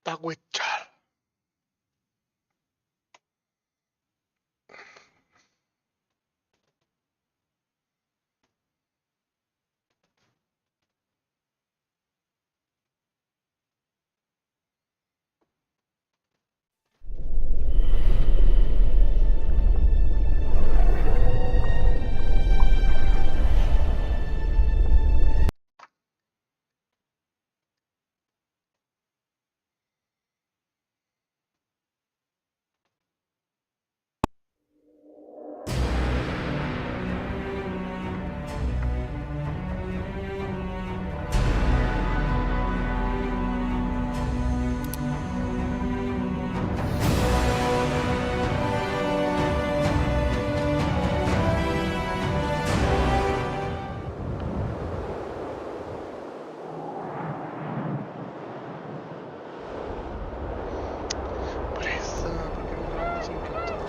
Taguechar. Presa, porque no grabamos sin cantar.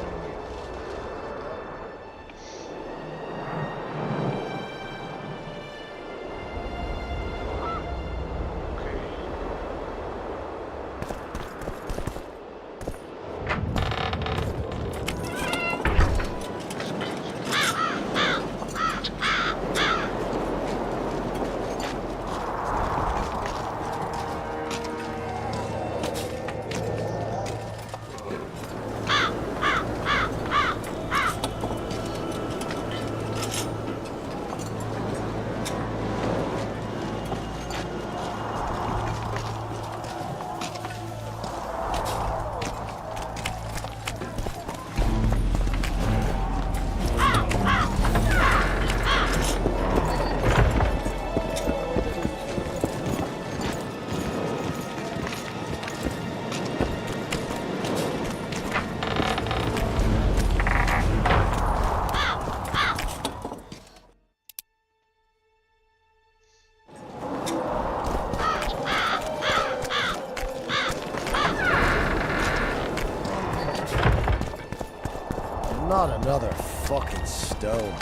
Not another fucking stone.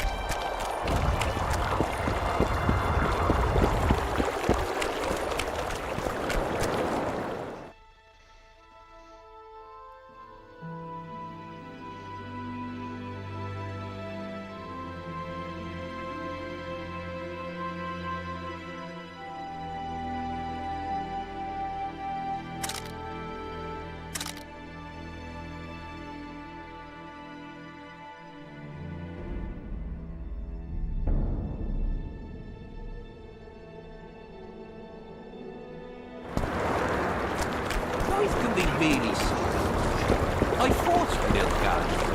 Life can be really simple. I fought for Nilfgaard.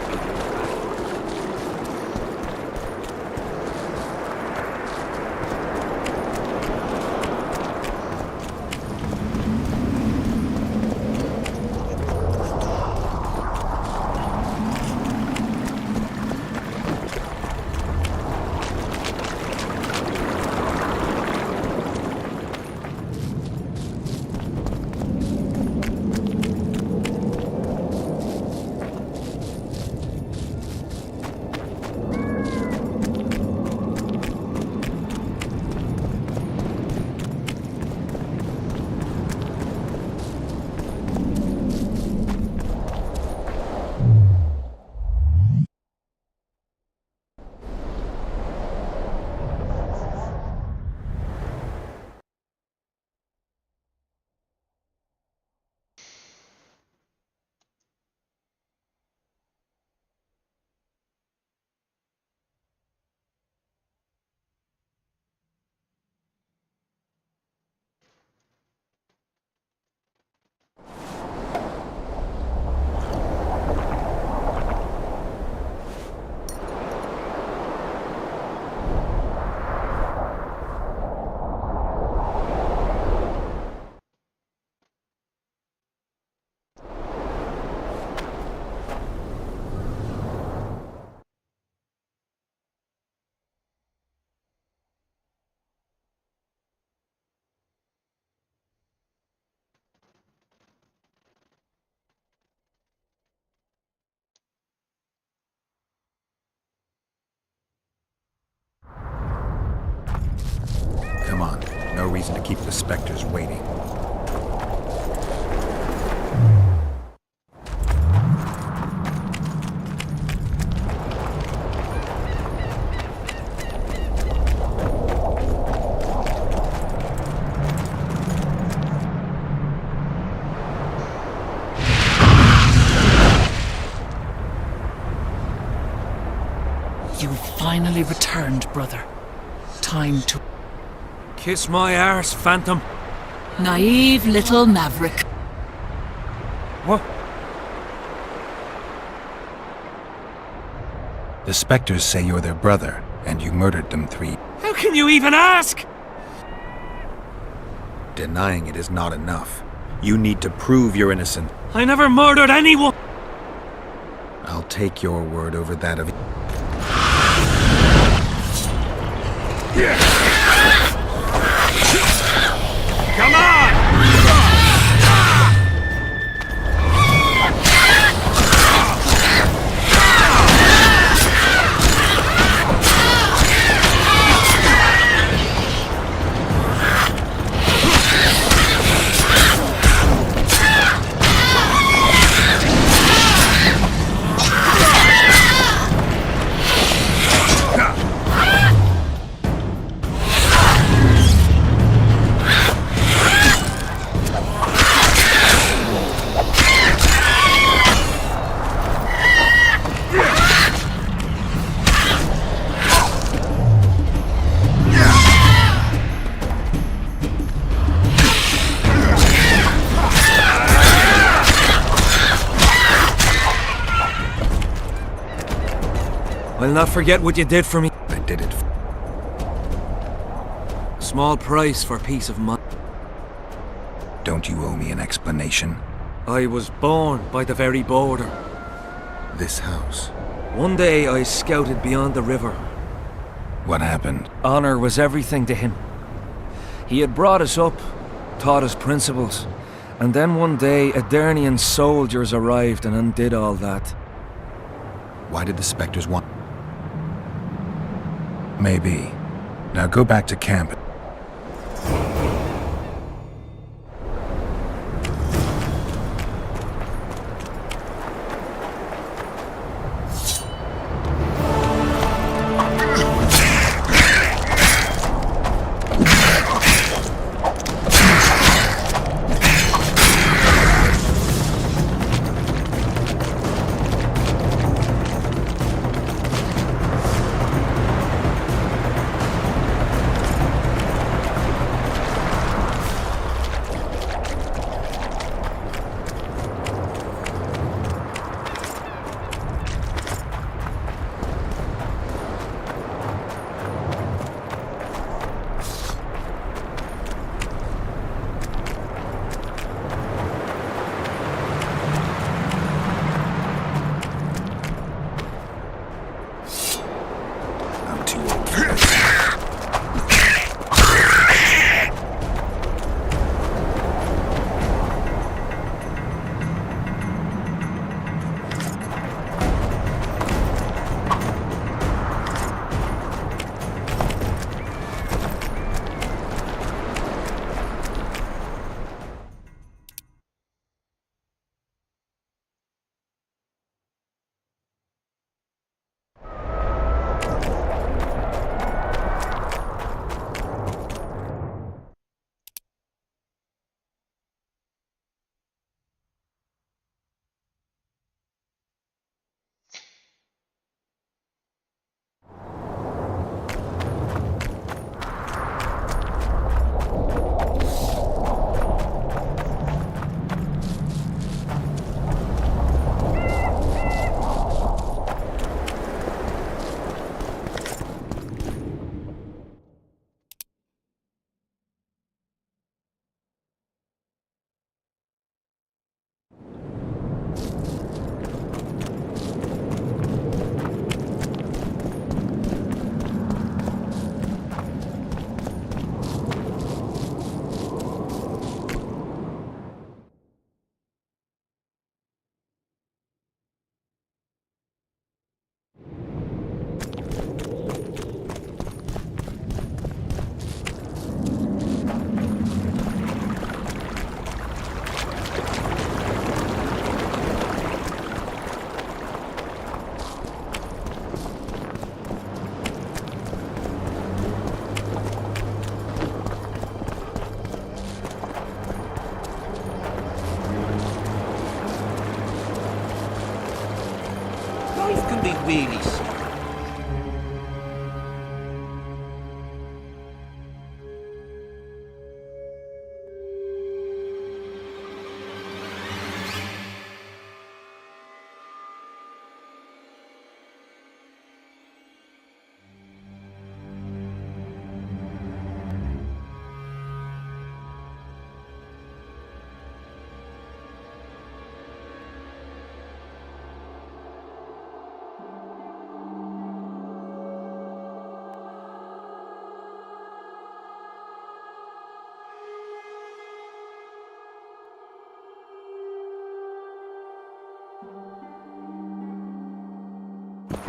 No reason to keep the specters waiting. You finally returned, brother. Time to... Kiss my arse, Phantom. Naive little maverick. What? The specters say you're their brother, and you murdered them 3. How can you even ask? Denying it is not enough. You need to prove you're innocent. I never murdered anyone. I'll take your word over that of... Come on! I'll not forget what you did for me. I did it. Small price for peace of mind. Don't you owe me an explanation? I was born by the very border. This house. One day I scouted beyond the river. What happened? Honor was everything to him. He had brought us up, taught us principles, and then one day Adernian soldiers arrived and undid all that. Why did the specters want... Maybe. Now go back to camp. I'm too old for this.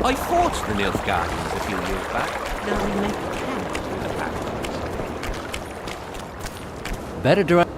I fought the Nilfgaardians a few years back. Now we make camp with the pack. Better direct.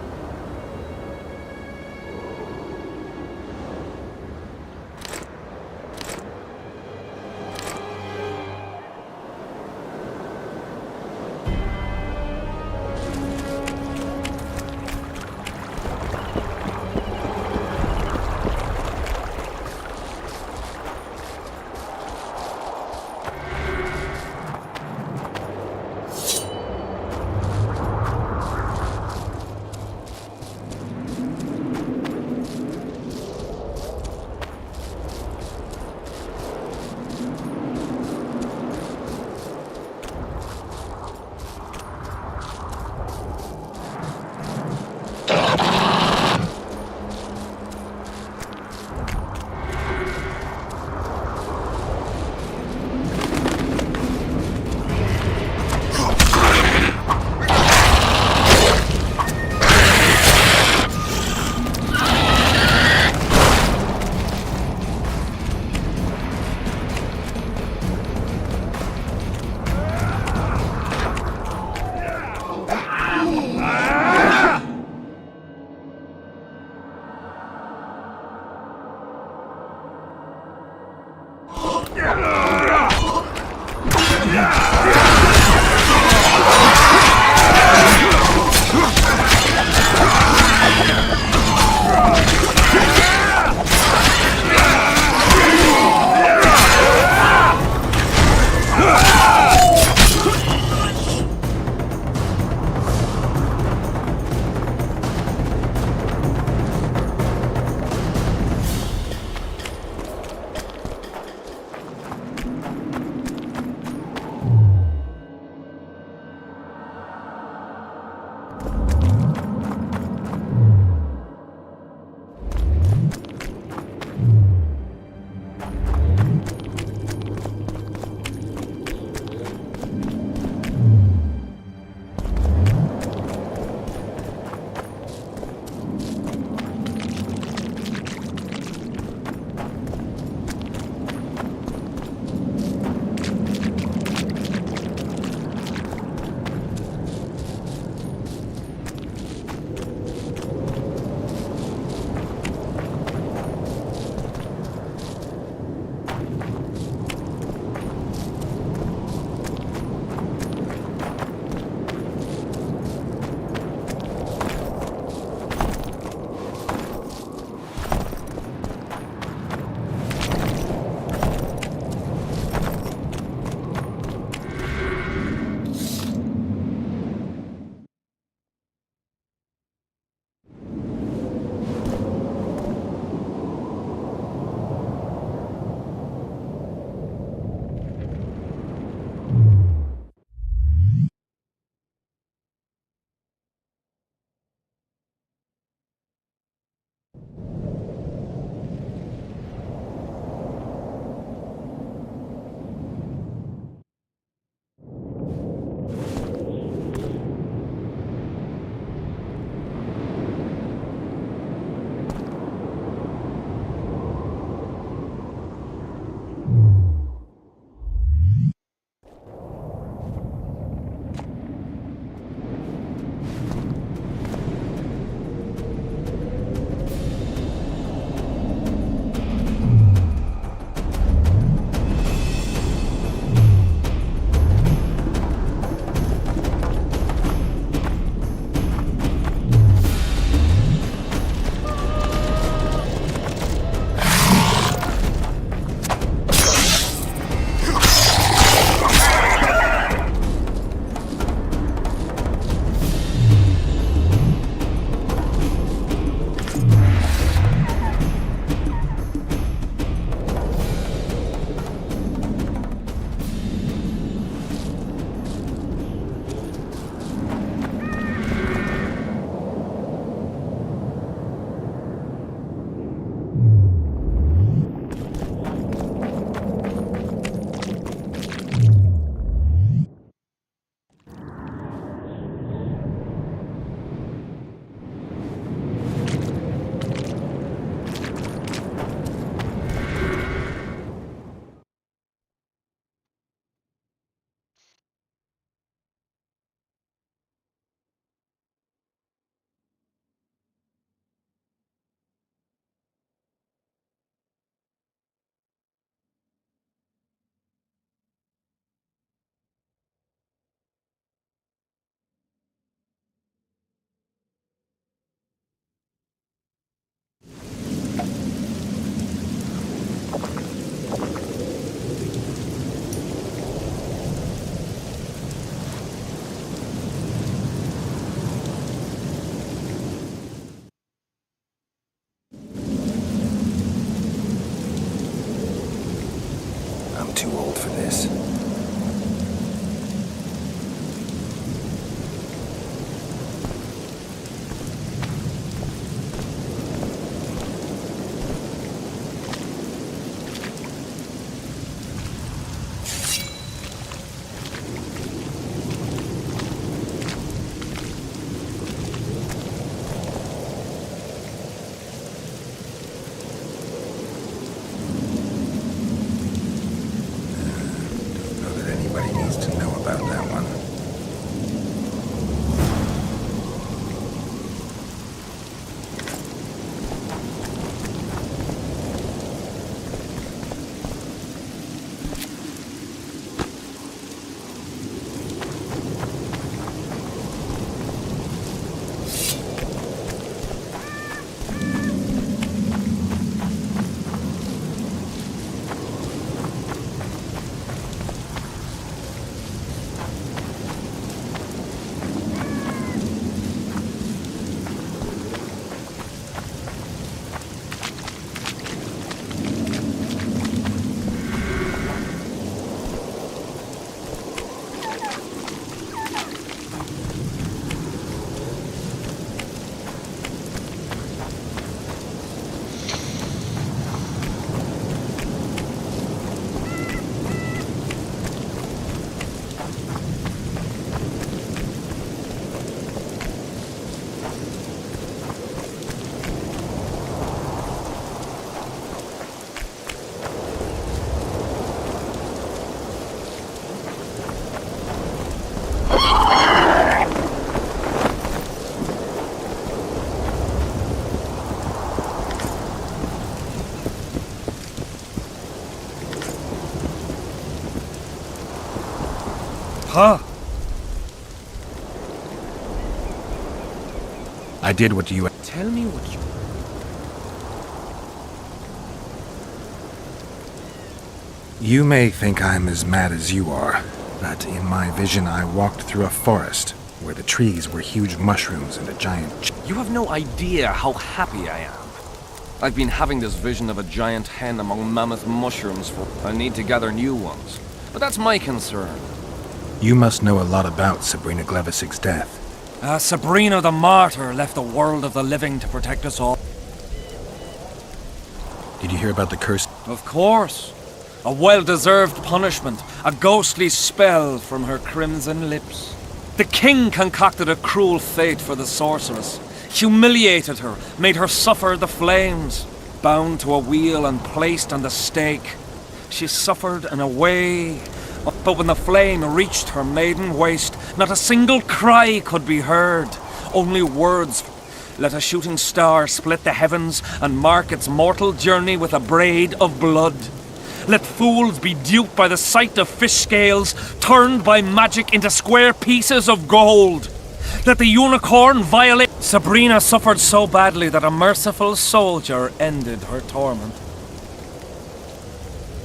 about that one. Huh? I did what you... Tell me what you... You may think I'm as mad as you are, but in my vision I walked through a forest where the trees were huge mushrooms and a giant... You have no idea how happy I am. I've been having this vision of a giant hen among mammoth mushrooms for... I need to gather new ones. But that's my concern. You must know a lot about Sabrina Glevisig's death. Sabrina the Martyr left the world of the living to protect us all. Did you hear about the curse? Of course. A well-deserved punishment. A ghostly spell from her crimson lips. The king concocted a cruel fate for the sorceress. Humiliated her, made her suffer the flames. Bound to a wheel and placed on the stake. She suffered in a way... But when the flame reached her maiden waist, not a single cry could be heard. Only words. Let a shooting star split the heavens and mark its mortal journey with a braid of blood. Let fools be duped by the sight of fish scales, turned by magic into square pieces of gold. Let the unicorn violate. Sabrina suffered so badly that a merciful soldier ended her torment.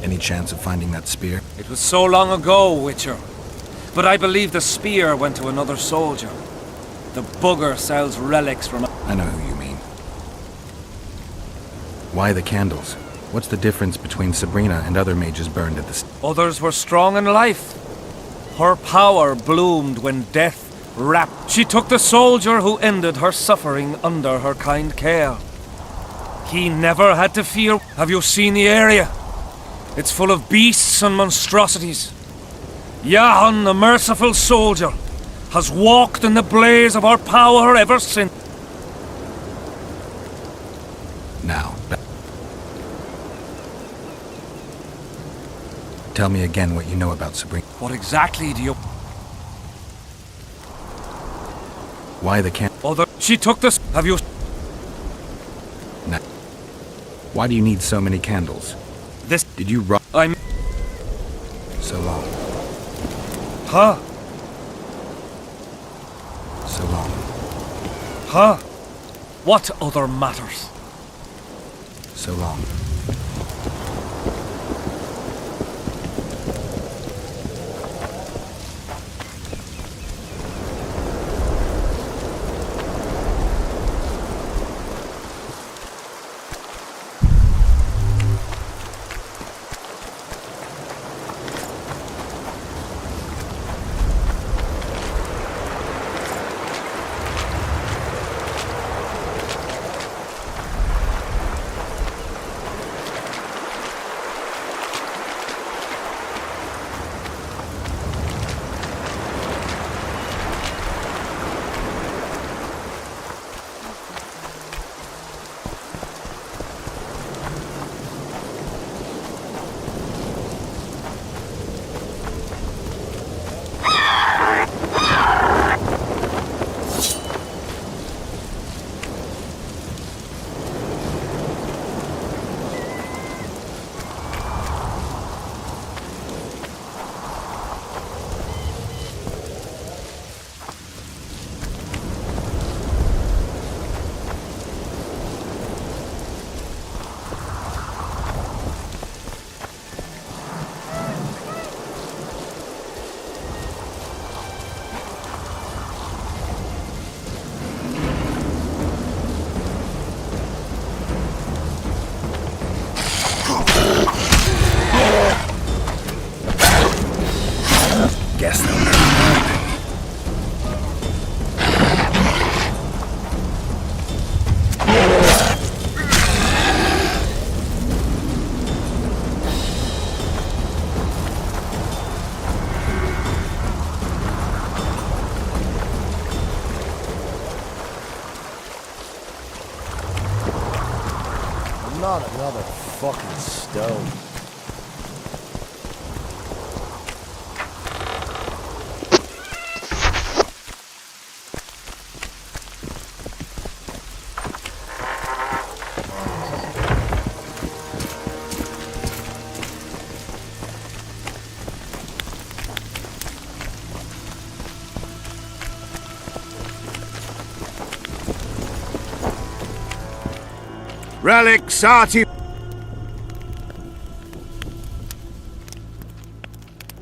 Any chance of finding that spear? It was so long ago, Witcher. But I believe the spear went to another soldier. The bugger sells relics from... I know who you mean. Why the candles? What's the difference between Sabrina and other mages burned at the... Others were strong in life. Her power bloomed when death wrapped. She took the soldier who ended her suffering under her kind care. He never had to fear... Have you seen the area? It's full of beasts and monstrosities. Jahan, the merciful soldier, has walked in the blaze of our power ever since. Now, tell me again what you know about Sabrina. What exactly do you... Why the She took this... Have you... Now, why do you need so many candles? This... Did you rob... I'm... So long. Huh? So long. Huh? What other matters? So long. guess they'll never find. Not another fucking stone. Relics, arty.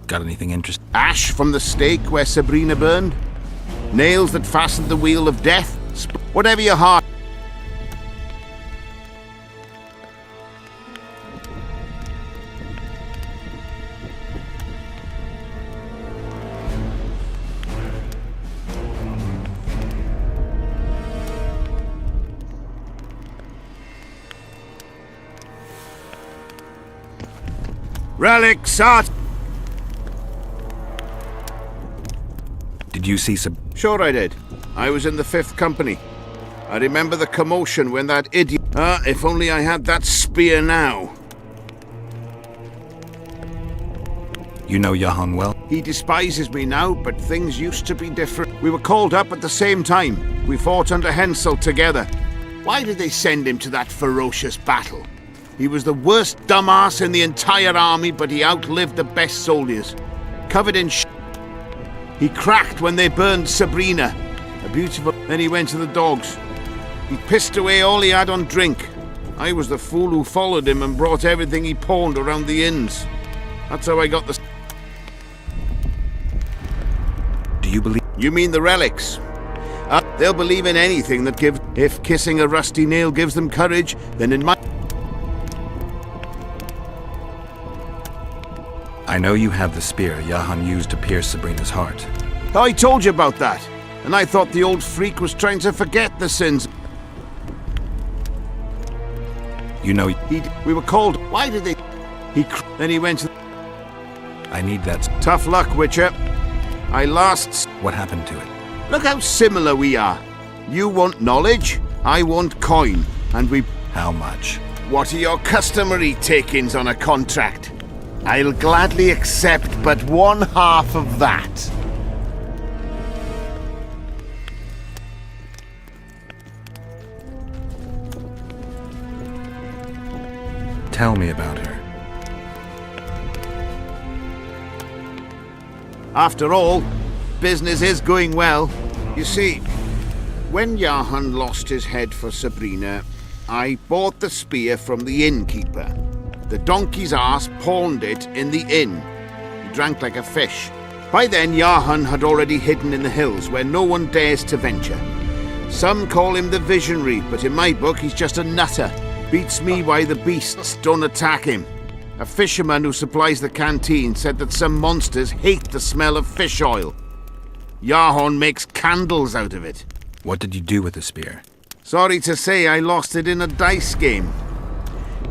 Got anything interesting? Ash from the stake where Sabrina burned. Nails that fastened the wheel of death. Whatever your heart. Relics, art. Did you see some? Sure I did. I was in the 5th Company. I remember the commotion when that idiot... if only I had that spear now. You know Jahan well? He despises me now, but things used to be different. We were called up at the same time. We fought under Hensel together. Why did they send him to that ferocious battle? He was the worst dumbass in the entire army, but he outlived the best soldiers. Covered in sh**. He cracked when they burned Sabrina. A beautiful... Then he went to the dogs. He pissed away all he had on drink. I was the fool who followed him and brought everything he pawned around the inns. That's how I got the... Do you believe... You mean the relics? They'll believe in anything that gives... If kissing a rusty nail gives them courage, then in my... I know you have the spear Jahan used to pierce Sabrina's heart. I told you about that. And I thought the old freak was trying to forget the sins. You know... We were called... Why did they... Then he went to... I need that... Tough luck, Witcher. I lost... What happened to it? Look how similar we are. You want knowledge, I want coin. And we... How much? What are your customary takings on a contract? I'll gladly accept but 1/2 of that. Tell me about her. After all, business is going well. You see, when Jahan lost his head for Sabrina, I bought the spear from the innkeeper. The donkey's ass pawned it in the inn. He drank like a fish. By then, Jahan had already hidden in the hills where no one dares to venture. Some call him the visionary, but in my book, he's just a nutter. Beats me why the beasts don't attack him. A fisherman who supplies the canteen said that some monsters hate the smell of fish oil. Jahan makes candles out of it. What did you do with the spear? Sorry to say I lost it in a dice game.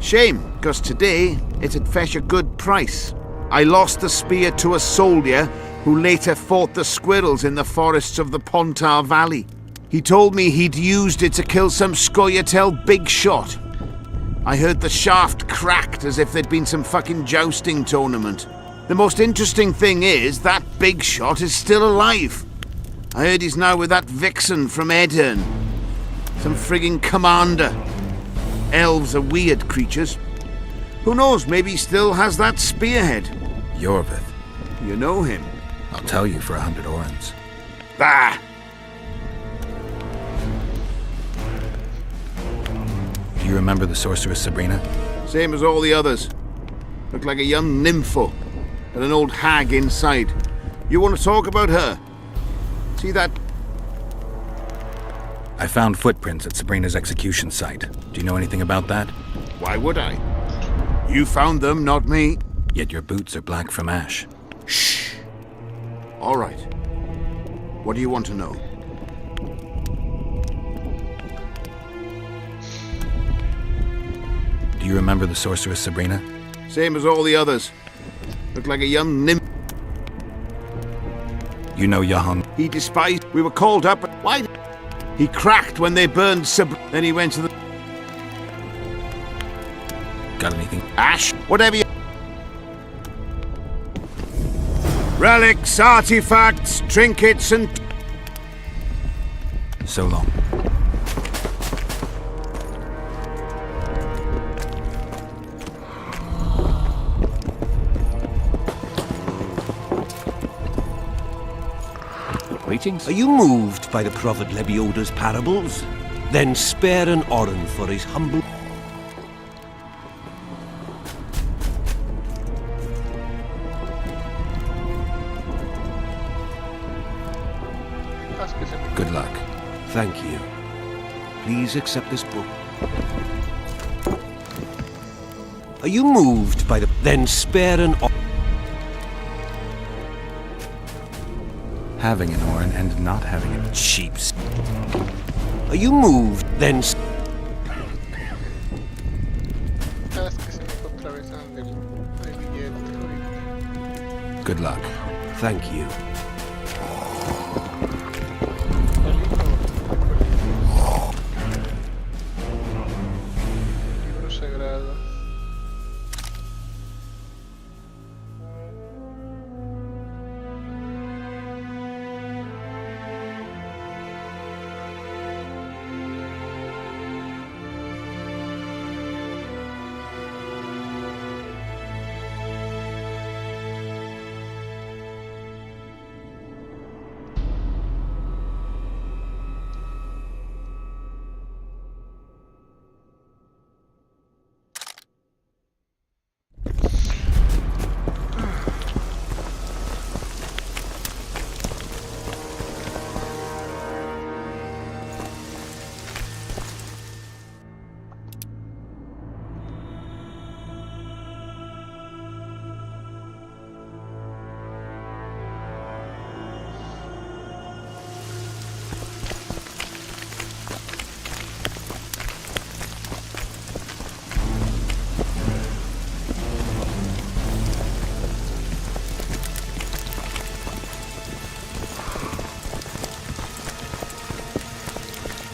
Shame, because today it'd fetch a good price. I lost the spear to a soldier who later fought the squirrels in the forests of the Pontar Valley. He told me he'd used it to kill some Scoia'tael big shot. I heard the shaft cracked as if there'd been some fucking jousting tournament. The most interesting thing is that big shot is still alive. I heard he's now with that vixen from Edern. Some frigging commander. Elves are weird creatures. Who knows, maybe he still has that spearhead. Yorvith. You know him. I'll tell you for 100 orens. Bah! Do you remember the sorceress Sabrina? Same as all the others. Looked like a young nympho, and an old hag inside. You want to talk about her? See that? I found footprints at Sabrina's execution site. Do you know anything about that? Why would I? You found them, not me. Yet your boots are black from ash. Shh. All right. What do you want to know? Do you remember the sorceress Sabrina? Same as all the others. Looked like a young nymph. You know Jahan? He despised. We were called up. Why? He cracked when they burned Then he went to the Got anything? ash. Whatever you. Relics, artifacts, trinkets, and. So long. Greetings. Are you moved by the Prophet Lebioda's parables? Then spare an oren for his humble... Haz que se me... Good luck. Thank you. Please accept this book. Are you moved by the... Then spare an oren... Having an oren and not having it. Sheeps. Are you moved? Then... Haz que se me fue atravesando el billete. Good luck. Thank you. Libro sagrado.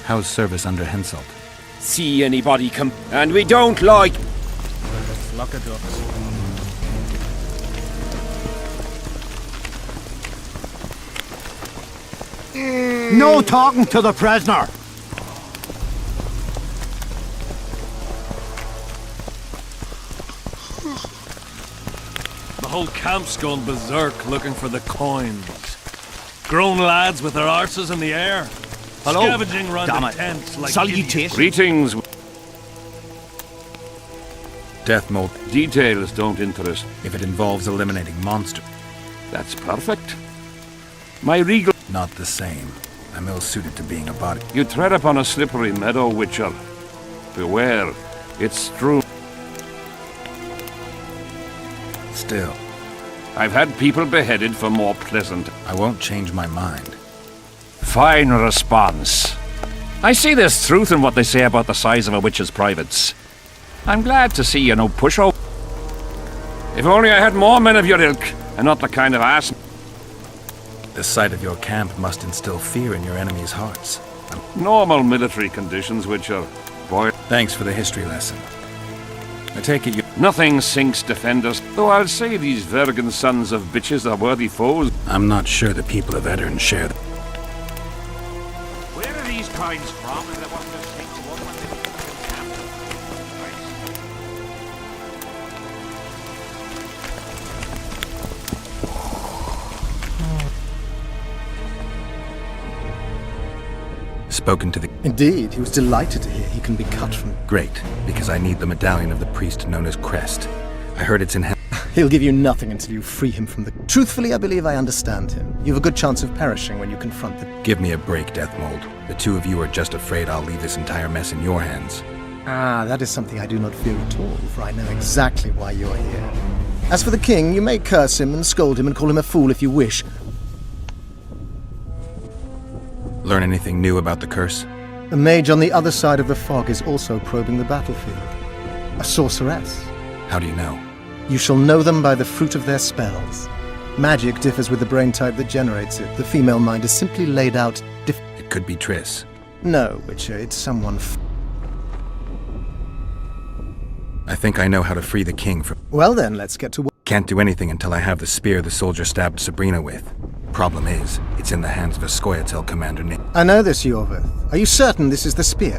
How's service under Henselt? See anybody come... And we don't like... Flock of ducks. No talking to the prisoner! The whole camp's gone berserk looking for the coins. Grown lads with their arses in the air. Hello? Scavenging round Damn the it. tents like Salutation. Greetings. Death mold. Details don't interest. If it involves eliminating monster. That's perfect. My regal... Not the same. I'm ill-suited to being a body. You tread upon a slippery meadow, Witcher. Beware. It's strewn. Still, I've had people beheaded for more pleasant... I won't change my mind. Fine response. I see there's truth in what they say about the size of a witch's privates. I'm glad to see you no pushover. If only I had more men of your ilk, and not the kind of ass... The sight of your camp must instill fear in your enemies' hearts. Normal military conditions, Witcher. Boy, Thanks for the history lesson. I take it you... nothing sinks defenders, though I'll say these Vergan sons of bitches are worthy foes. I'm not sure the people of Eddern share the... Where are these coins from? And there wasn't a single one when they came to Spoken to the... Indeed, he was delighted to hear he can be cut from... Great, because I need the medallion of the priest known as Crest. I heard it's in... He'll give you nothing until you free him from the... Truthfully, I believe I understand him. You have a good chance of perishing when you confront the... Give me a break, Deathmold. The two of you are just afraid I'll leave this entire mess in your hands. Ah, that is something I do not fear at all, for I know exactly why you're here. As for the king, you may curse him and scold him and call him a fool if you wish, Learn anything new about the curse? A mage on the other side of the fog is also probing the battlefield. A sorceress. How do you know? You shall know them by the fruit of their spells. Magic differs with the brain type that generates it. The female mind is simply laid out It could be Triss. No, Witcher, it's someone I think I know how to free the king from... Well then, let's get to work. Can't do anything until I have the spear the soldier stabbed Sabrina with. Problem is, it's in the hands of a Scoia'tael commander named... I know this, Yorveth. Are you certain this is the spear?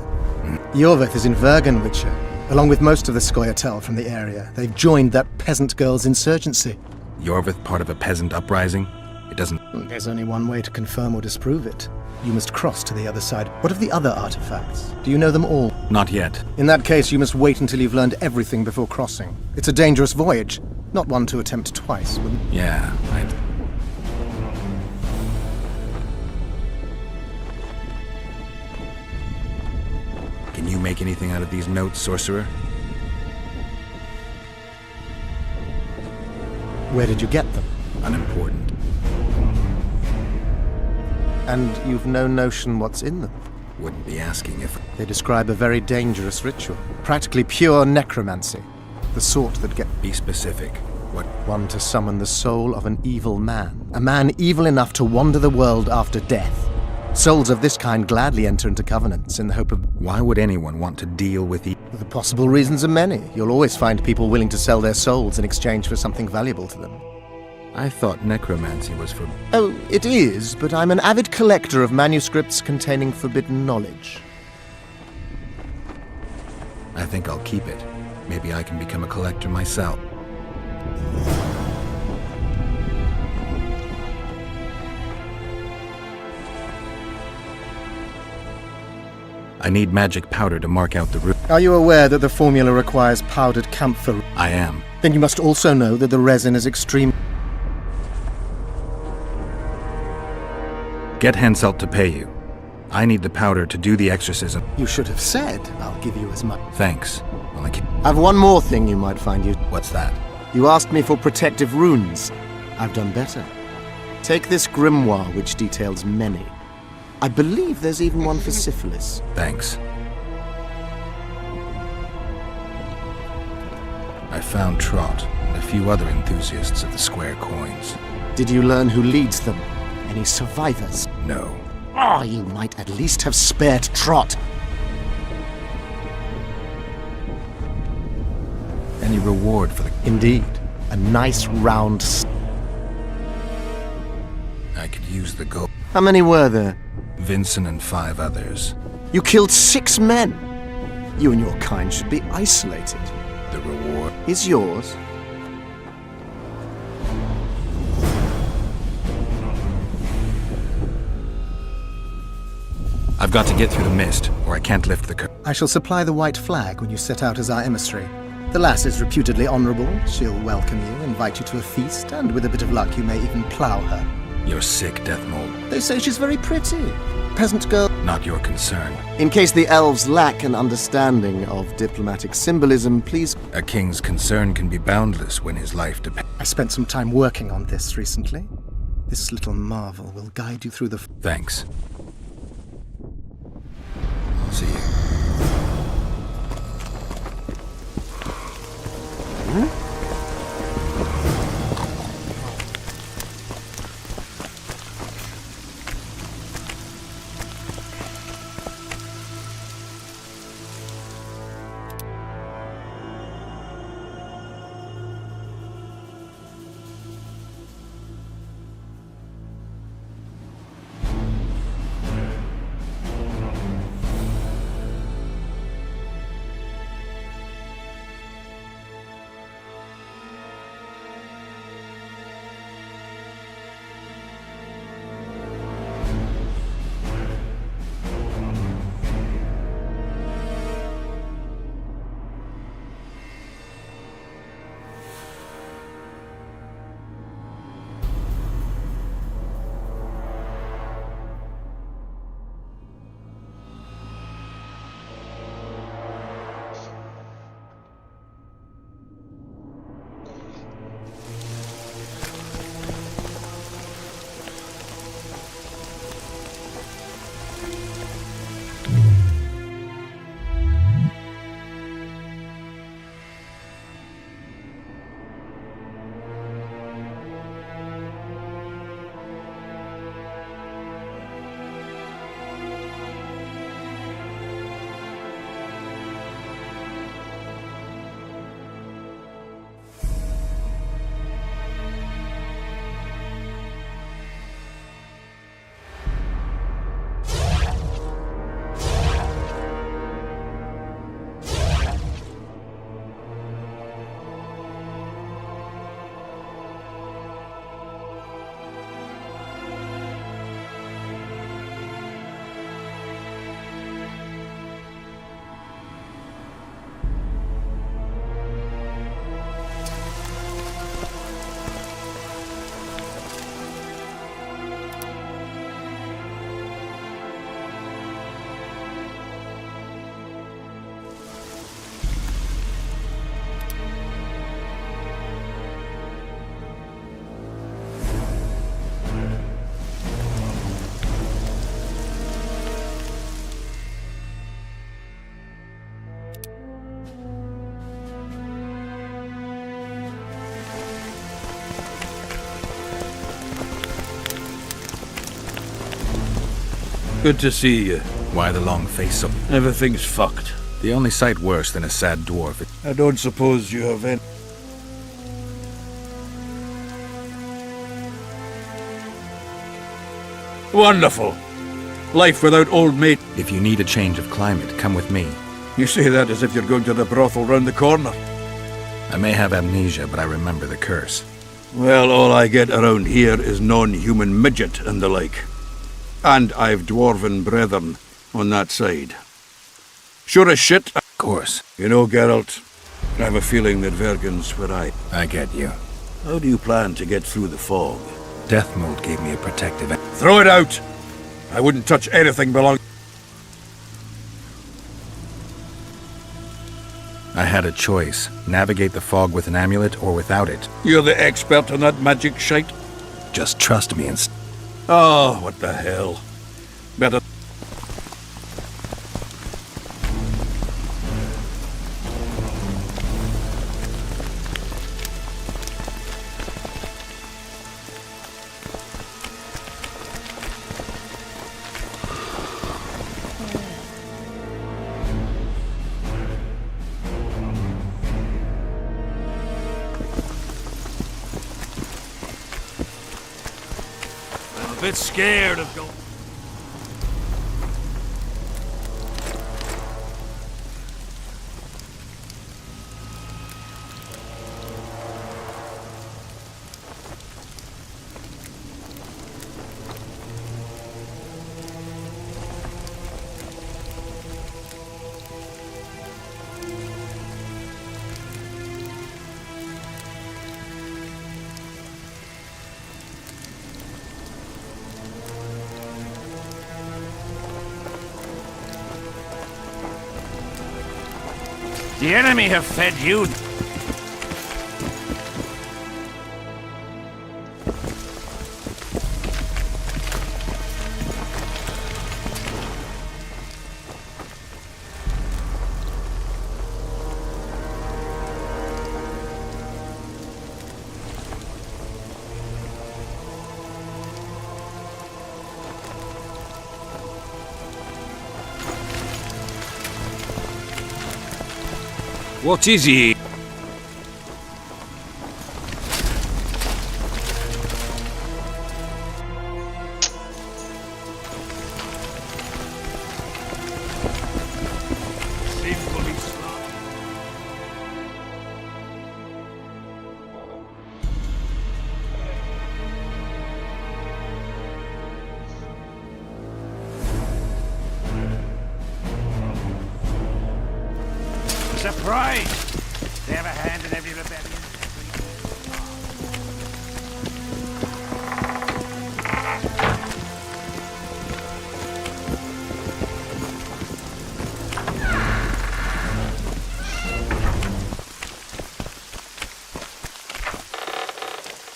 Yorveth is in Vergen, Witcher, along with most of the Scoia'tael from the area. They've joined that peasant girl's insurgency. Yorveth part of a peasant uprising? It doesn't... There's only one way to confirm or disprove it. You must cross to the other side. What of the other artifacts? Do you know them all? Not yet. In that case, you must wait until you've learned everything before crossing. It's a dangerous voyage, not one to attempt twice, wouldn't it? Yeah, Can you make anything out of these notes, sorcerer? Where did you get them? Unimportant. And you've no notion what's in them? Wouldn't be asking if... They describe a very dangerous ritual. Practically pure necromancy. The sort that get... Be specific. What? One to summon the soul of an evil man. A man evil enough to wander the world after death. Souls of this kind gladly enter into covenants in the hope of... Why would anyone want to deal with The possible reasons are many. You'll always find people willing to sell their souls in exchange for something valuable to them. I thought necromancy was for... Oh, it is, but I'm an avid collector of manuscripts containing forbidden knowledge. I think I'll keep it. Maybe I can become a collector myself. I need magic powder to mark out the route. Are you aware that the formula requires powdered camphor? I am. Then you must also know that the resin is extreme... Get Henselt to pay you. I need the powder to do the exorcism. You should have said, I'll give you as much. Thanks. Well, I've one more thing you might find you. What's that? You asked me for protective runes. I've done better. Take this grimoire, which details many. I believe there's even one for syphilis. Thanks. I found Trot and a few other enthusiasts of the square coins. Did you learn who leads them? Any survivors? No. Oh, you might at least have spared Trot. Any reward for the... Indeed. A nice round... I could use the gold. How many were there? Vincent and 5 others. You killed 6 men. You and your kind should be isolated. The reward is yours. I've got to get through the mist, or I can't lift the I shall supply the white flag when you set out as our emissary. The lass is reputedly honorable. She'll welcome you, invite you to a feast, and with a bit of luck you may even plough her. You're sick, Death Mold. They say she's very pretty. Peasant girl. Not your concern. In case the elves lack an understanding of diplomatic symbolism, please... A king's concern can be boundless when his life depends. I spent some time working on this recently. This little marvel will guide you through the... Thanks. See you. Good to see you. Why the long face? Everything's fucked. The only sight worse than a sad dwarf. I don't suppose you have any... Wonderful. Life without old mate. If you need a change of climate, come with me. You say that as if you're going to the brothel round the corner. I may have amnesia, but I remember the curse. Well, all I get around here is non-human midget and the like. And I've dwarven brethren on that side. Sure as shit. Of course. You know, Geralt, I have a feeling that Vergen's where I get you. How do you plan to get through the fog? Death mode gave me a protective... Throw it out! I wouldn't touch anything belonging... I had a choice. Navigate the fog with an amulet or without it. You're the expert on that magic shite? Just trust me and... Oh, what the hell. Better... I'm a bit scared of going... The enemy have fed you. What is he? Surprise! They have a hand in every rebellion.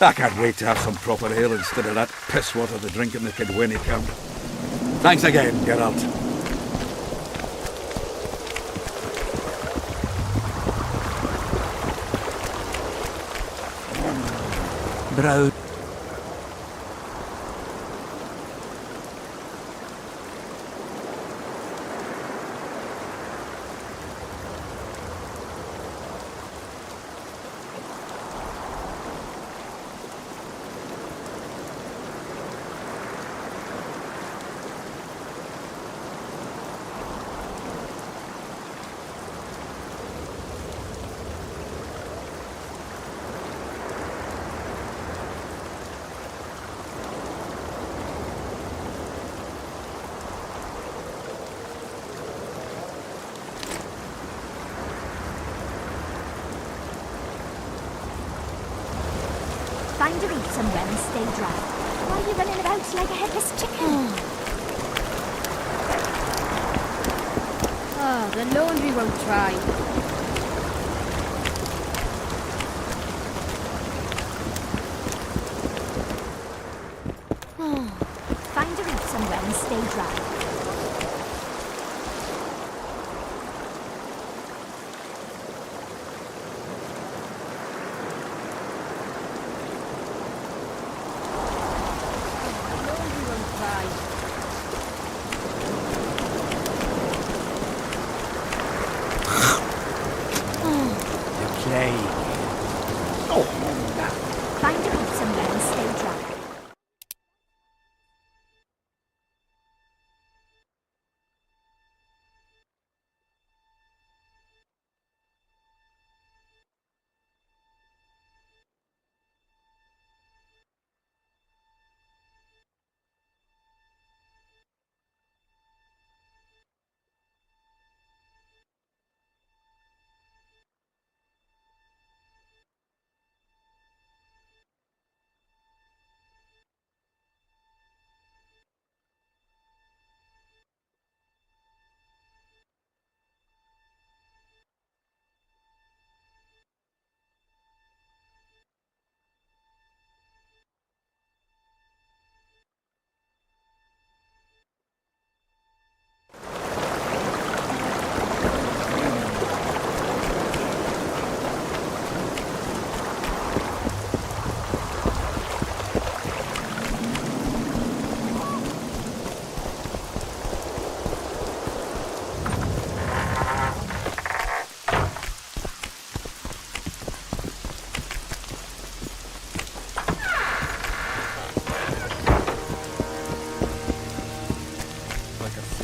I can't wait to have some proper ale instead of that piss water they're drinking the Kidwinny camp. Thanks again, Geralt. Brown. Find a reef somewhere and stay dry. Why are you running about like a headless chicken? Oh, the laundry won't dry. Find a reef somewhere and stay dry.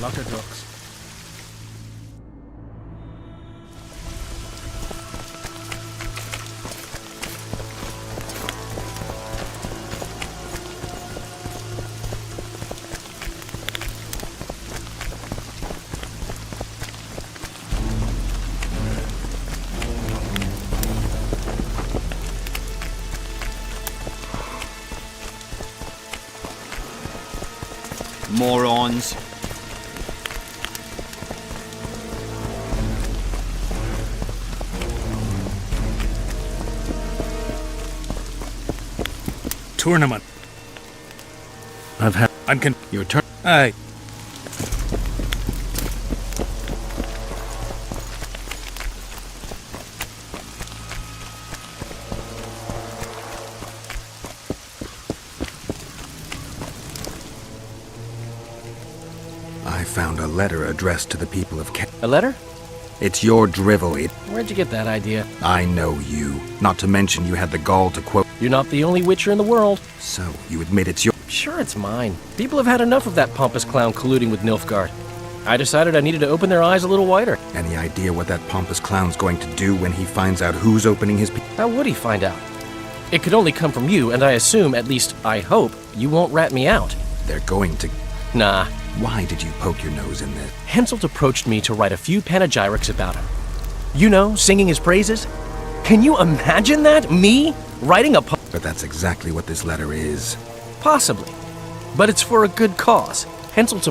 Lot of ducks. Morons. Tournament. Your turn. Aye. I found a letter addressed to the people of A letter? It's your drivel. Where'd you get that idea? I know you. Not to mention you had the gall to quote. You're not the only witcher in the world. So, you admit it's your... Sure, it's mine. People have had enough of that pompous clown colluding with Nilfgaard. I decided I needed to open their eyes a little wider. Any idea what that pompous clown's going to do when he finds out who's opening his... How would he find out? It could only come from you, and I assume, at least I hope, you won't rat me out. They're going to... Nah. Why did you poke your nose in this? Henselt approached me to write a few panegyrics about him. You know, singing his praises? Can you imagine that? Me? Writing a poem? But that's exactly what this letter is. Possibly. But it's for a good cause. Henselt's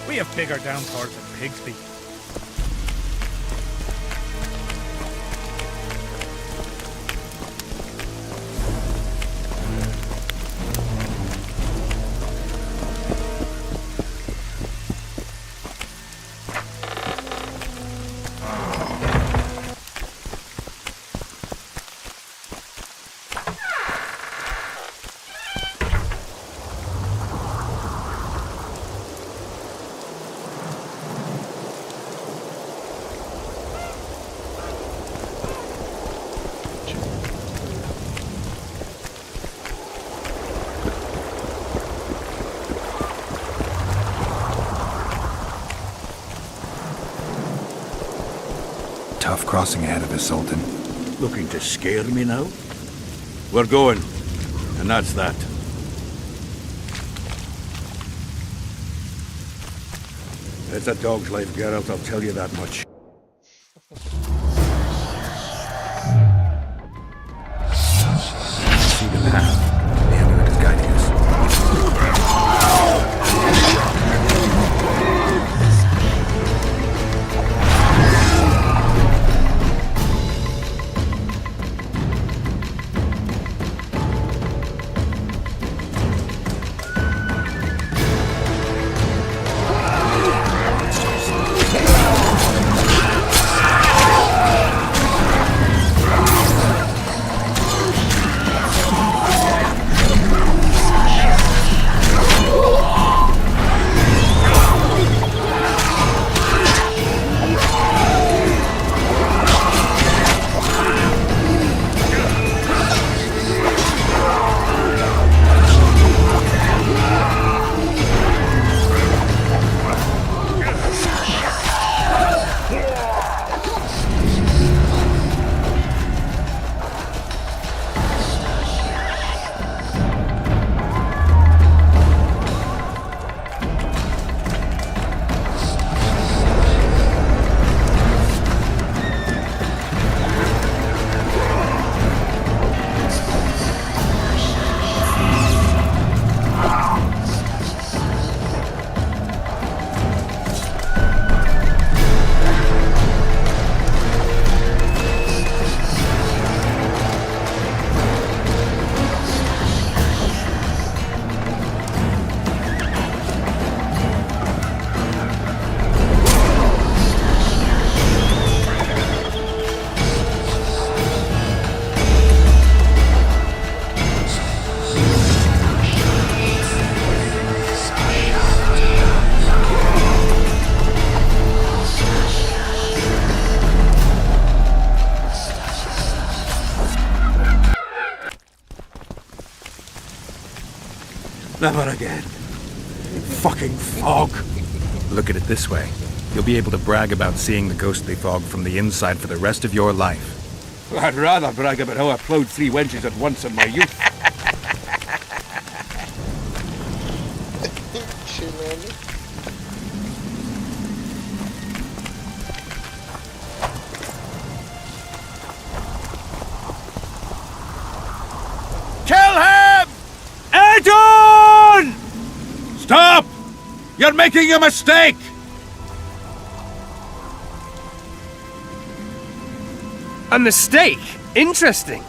We have bigger downpours than Pigsby. Tough crossing ahead of us, Sultan. Looking to scare me now? We're going, and that's that. It's a dog's life, Geralt, I'll tell you that much. See the path. The amulet is guiding us. Never again. Fucking fog. Look at it this way. You'll be able to brag about seeing the ghostly fog from the inside for the rest of your life. I'd rather brag about how I ploughed 3 wenches at once in my youth. Kill him! Edon! Stop! You're making a mistake! A mistake? Interesting.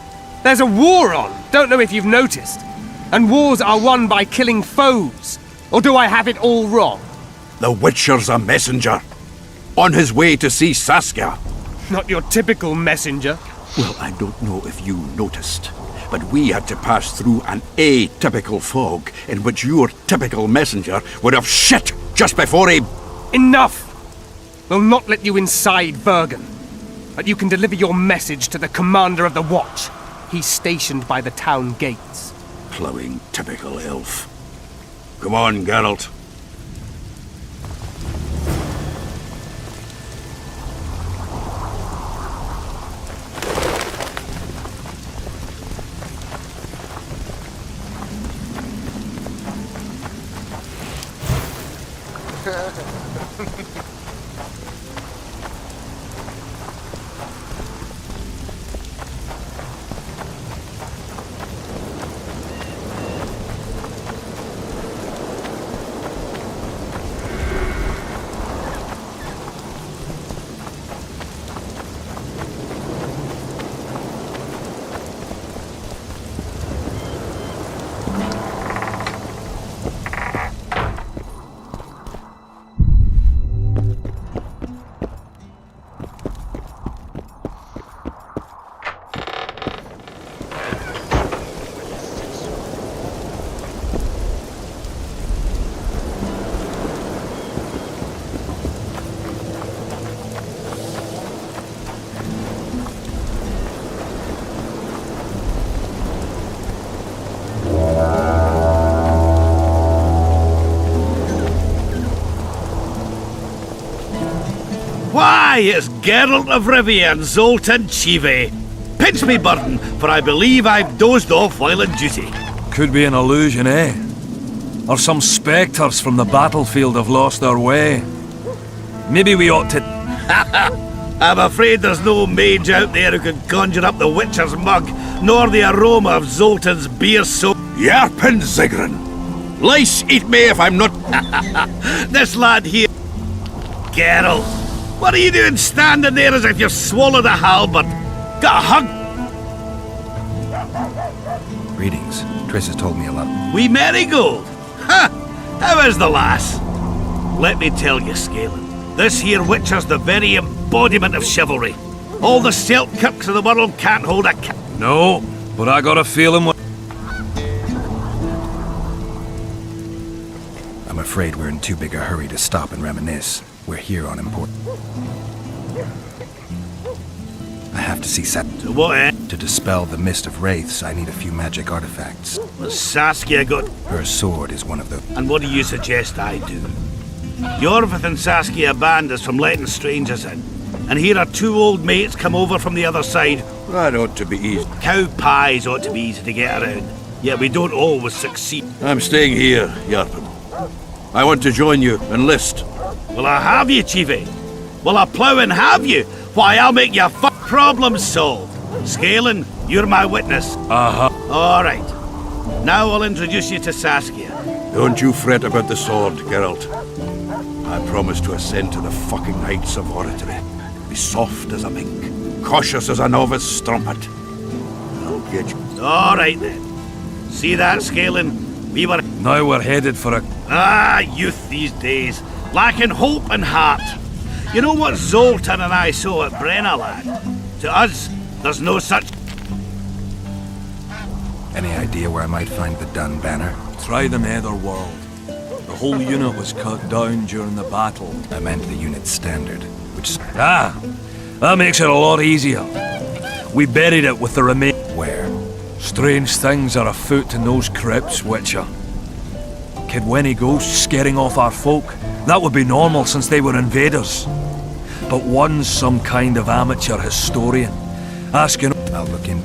There's a war on, don't know if you've noticed. And wars are won by killing foes. Or do I have it all wrong? The Witcher's a messenger. On his way to see Saskia. Not your typical messenger. Well, I don't know if you noticed, but we had to pass through an atypical fog in which your typical messenger would have shit just before he... Enough! We'll not let you inside Bergen. But you can deliver your message to the commander of the watch. He's stationed by the town gates. Ploughing typical elf. Come on, Geralt. Why, it's Geralt of Rivia and Zoltan Chive. Pinch me, Burton, for I believe I've dozed off while on duty. Could be an illusion, eh? Or some spectres from the battlefield have lost their way. Maybe we ought to... I'm afraid there's no mage out there who can conjure up the Witcher's mug, nor the aroma of Zoltan's beer soap. Yarpin Zigrin! Lice eat me if I'm not... This lad here... Geralt, what are you doing standing there as if you've swallowed a halberd? Got a hug? Greetings. Triss has told me a lot. Wee Marigold! Ha! How is the lass? Let me tell you, Scalen, this here Witcher's the very embodiment of chivalry. All the Selkirks of the world can't hold a No, but I got a feeling... I'm afraid we're in too big a hurry to stop and reminisce. We're here on important... I have to see Sat... To what end? To dispel the mist of wraiths, I need a few magic artifacts. Well, Saskia got... Her sword is one of them. And what do you suggest I do? Jorvith and Saskia banned us from letting strangers in. And here are 2 old mates come over from the other side. That ought to be easy. Cow pies ought to be easy to get around. Yet we don't always succeed. I'm staying here, Yarpin. I want to join you, enlist. Will I have you, Chiefy? Will I plough and have you? Why, I'll make your problem solved. Scalen, you're my witness. All right. Now I'll introduce you to Saskia. Don't you fret about the sword, Geralt. I promise to ascend to the fucking heights of oratory. Be soft as a mink, cautious as a novice strumpet. I'll get you. All right, then. See that, Scalen? We were... Now we're headed for a... Ah, youth these days. Lacking hope and heart. You know what Zoltan and I saw at Brenna, lad? To us, there's no such... Any idea where I might find the Dun banner? Try the Netherworld. The whole unit was cut down during the battle. I meant the unit's standard, which... Ah! That makes it a lot easier. We buried it with the remains. Where? Strange things are afoot in those crypts, Witcher. had wenny ghosts scaring off our folk. That would be normal since they were invaders. But one's some kind of amateur historian, asking... I'll look in.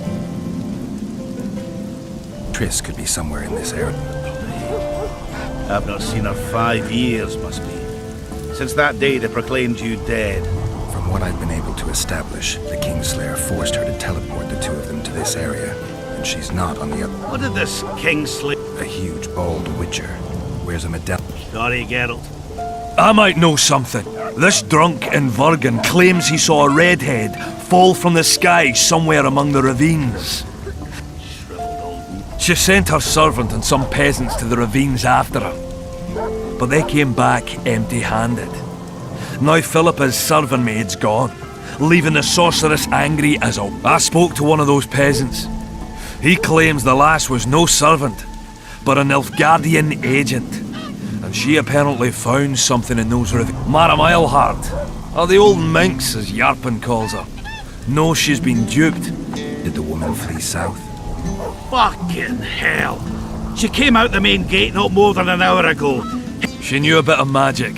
Triss could be somewhere in this area. I've not seen her 5 years, must be. Since that day they proclaimed you dead. From what I've been able to establish, the Kingslayer forced her to teleport the two of them to this area, and she's not on the other. What did this Kingslayer... A huge, bald witcher. Wears a medallion. Sorry, Geralt. I might know something. This drunk in Vergen claims he saw a redhead fall from the sky somewhere among the ravines. She sent her servant and some peasants to the ravines after her, but they came back empty-handed. Now Philippa's servant maid's gone, leaving the sorceress angry as a... I spoke to one of those peasants. He claims the lass was no servant, but an Nilfgaardian agent. And she apparently found something in those Madam Eilhart, or the old minx as Yarpen calls her. No, she's been duped. Did the woman flee south? Fucking hell! She came out the main gate not more than an hour ago. She knew a bit of magic.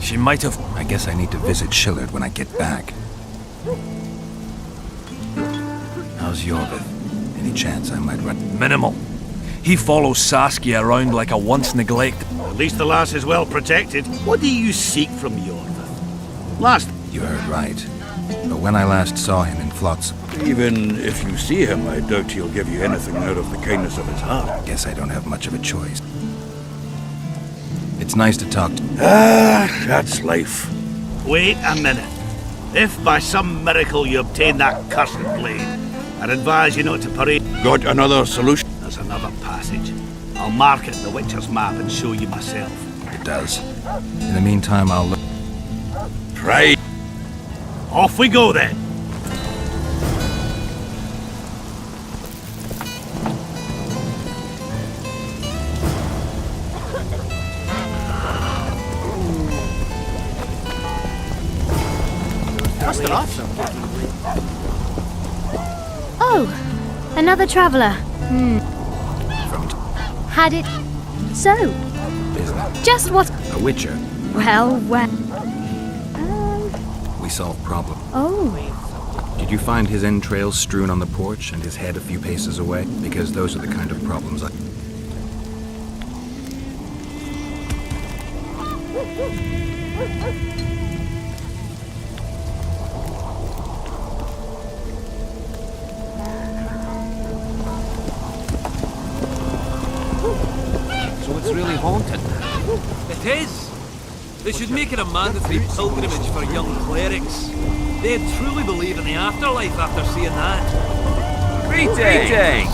She might have... I guess I need to visit Shillard when I get back. How's Yorvith? Any chance I might run? Minimal. He follows Saskia around like a once-neglected... At least the lass is well protected. What do you seek from Yorvith? Last... You heard right. But when I last saw him in Flotsam... Even if you see him, I doubt he'll give you anything out of the kindness of his heart. Guess I don't have much of a choice. It's nice to talk to... Ah, that's life. Wait a minute. If by some miracle you obtain that cursed blade, I'd advise you not to parade... Got another solution? There's another passage. I'll mark it in the Witcher's map and show you myself. It does. In the meantime, I'll look... Try. Off we go then. Oh, another traveller. Had it so. Business. Just what... A witcher. Well. We solve problem. Oh. Did you find his entrails strewn on the porch and his head a few paces away? Because those are the kind of problems I... So it's really haunted? It is! They should make it a mandatory pilgrimage for young clerics. They'd truly believe in the afterlife after seeing that. Greetings!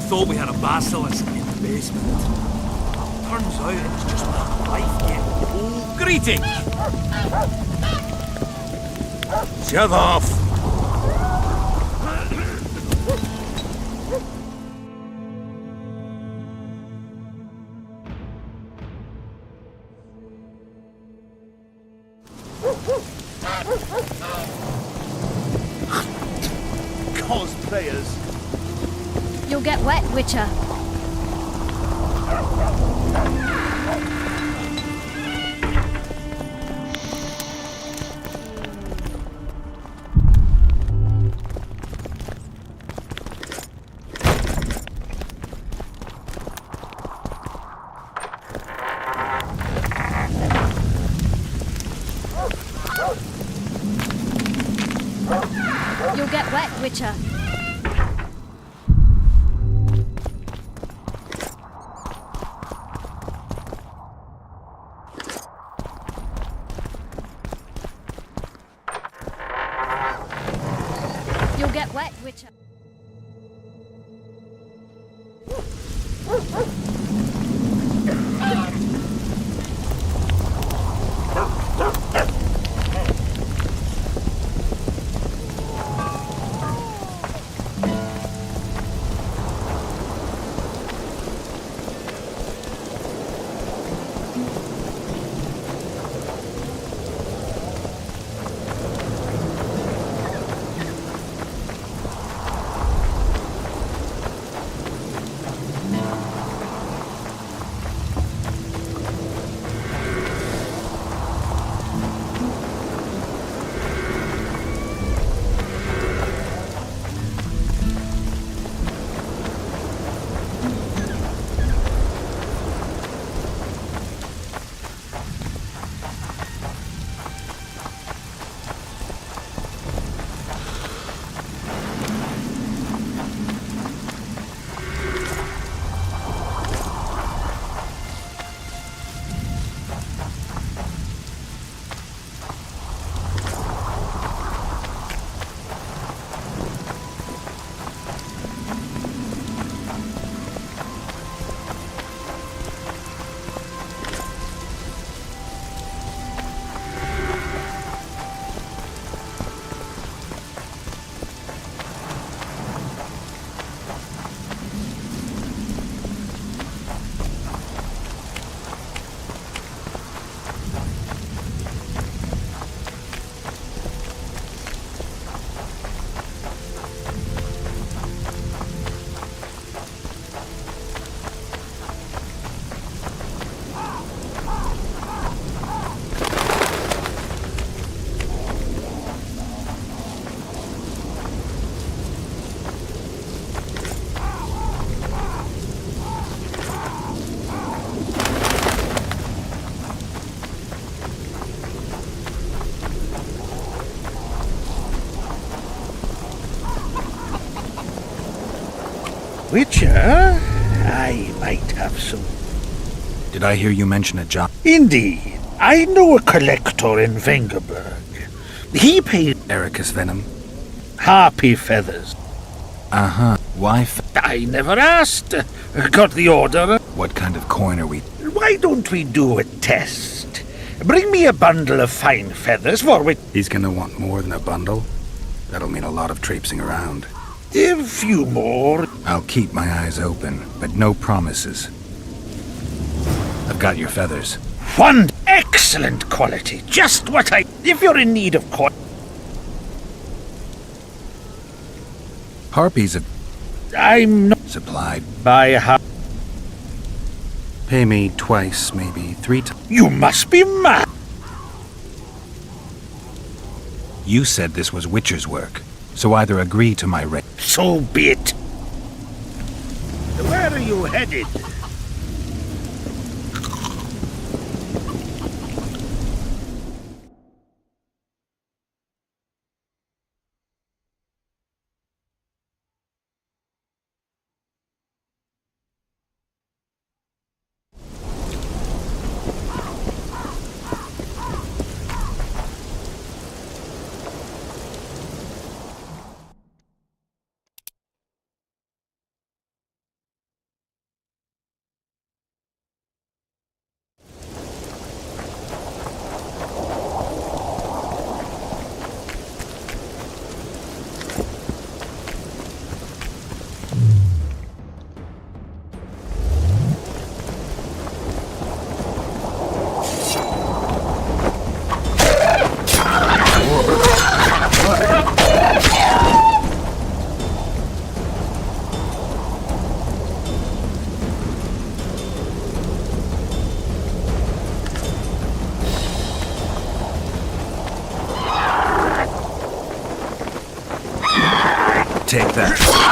Thought we had a basilisk in the basement. Turns out it's just not life yet. Oh, greetings! Shut off! Cosplayers. You'll get wet, Witcher. You'll get wet, Witcher. You'll get wet, Witcher. Witcher? I might have some. Did I hear you mention a job? Indeed. I know a collector in Vengerberg. He paid Ericus venom? harpy feathers. Uh-huh. Why I never asked. Got the order. What kind of coin are we? Why don't we do a test? Bring me a bundle of fine feathers for which... He's gonna want more than a bundle? That'll mean a lot of traipsing around. A few more. I'll keep my eyes open, but no promises. I've got your feathers. One excellent quality. Just what I... If you're in need of Harpies have... I'm not... supplied. By a Pay me twice, maybe 3 times. You must be mad. You said this was Witcher's work, so either agree to my rate... So be it. Where are you headed? Take that.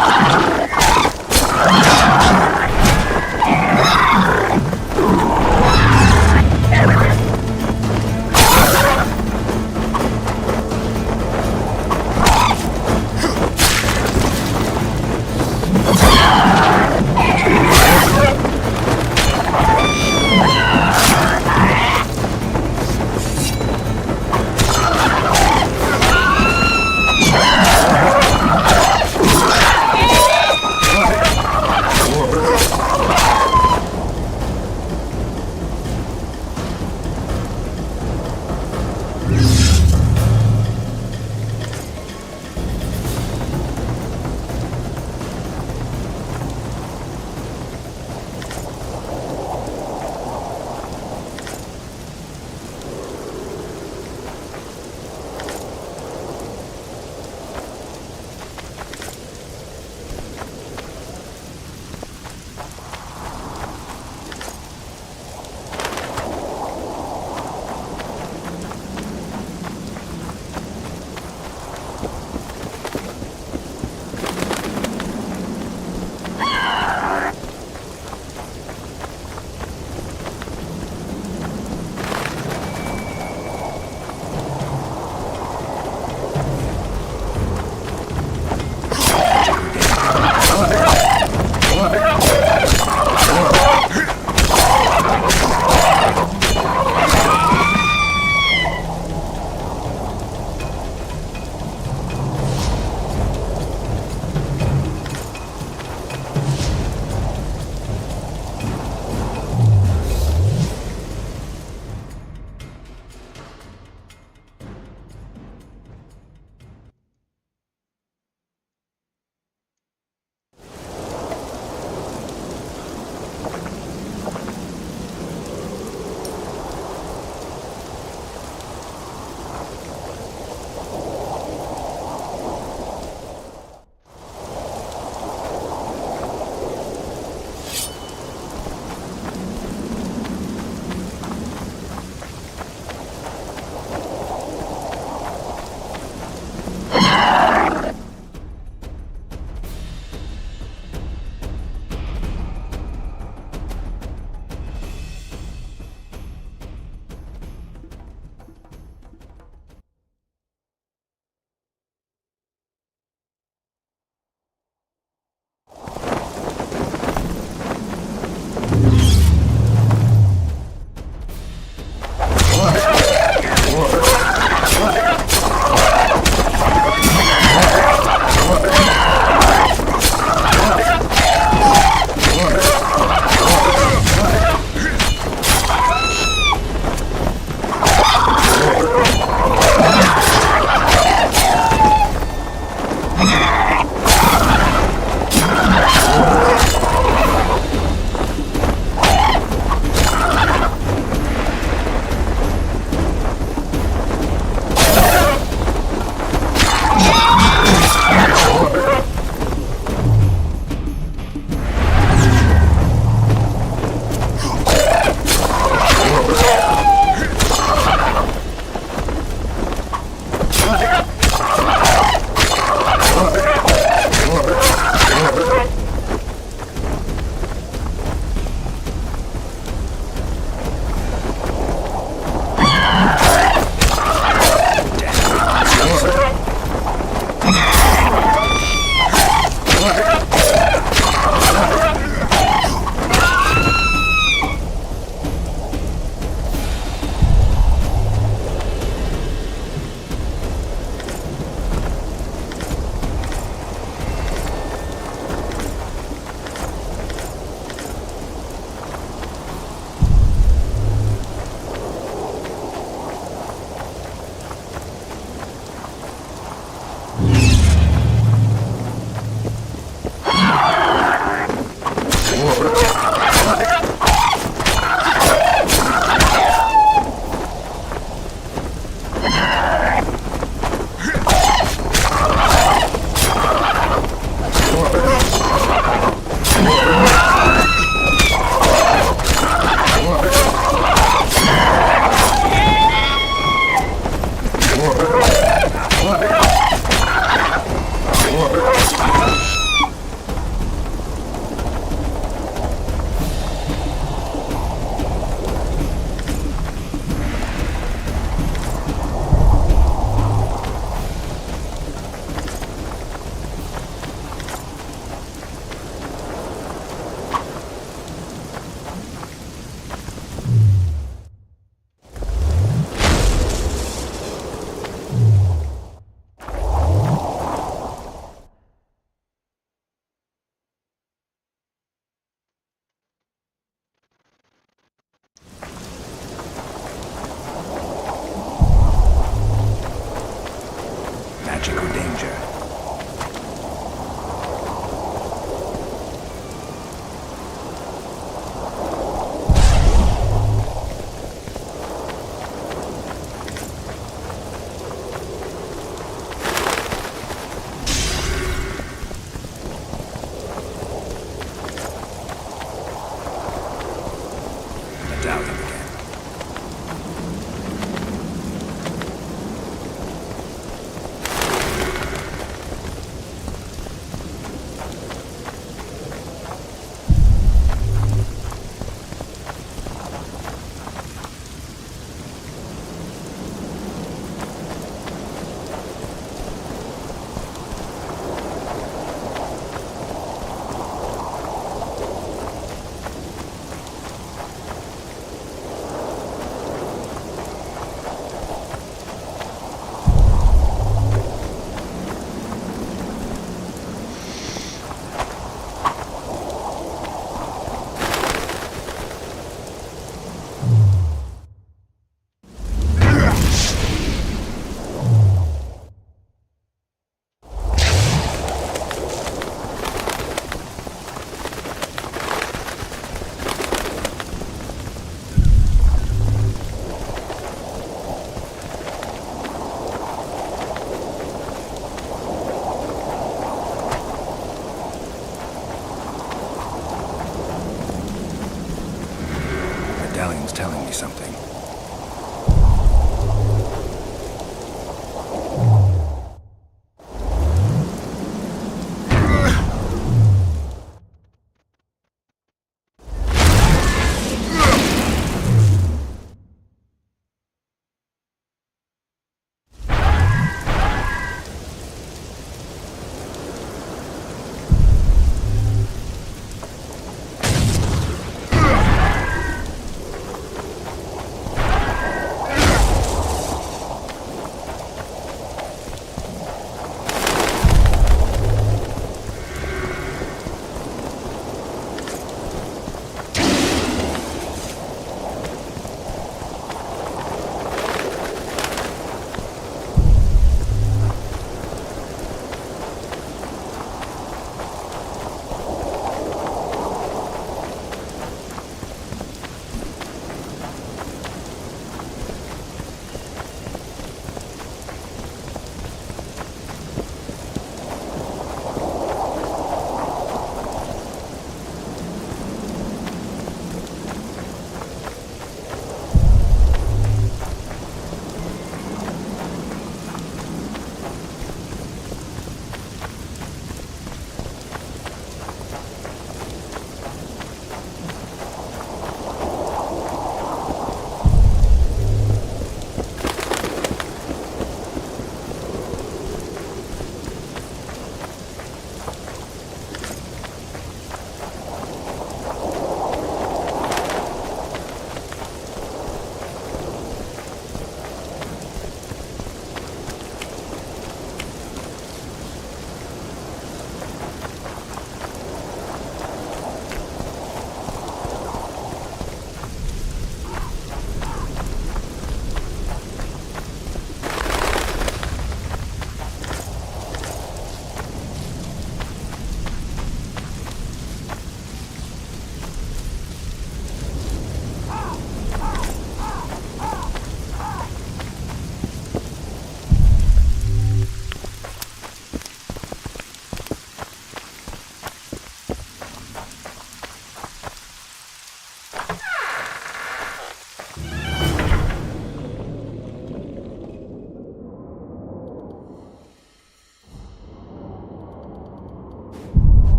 telling me something.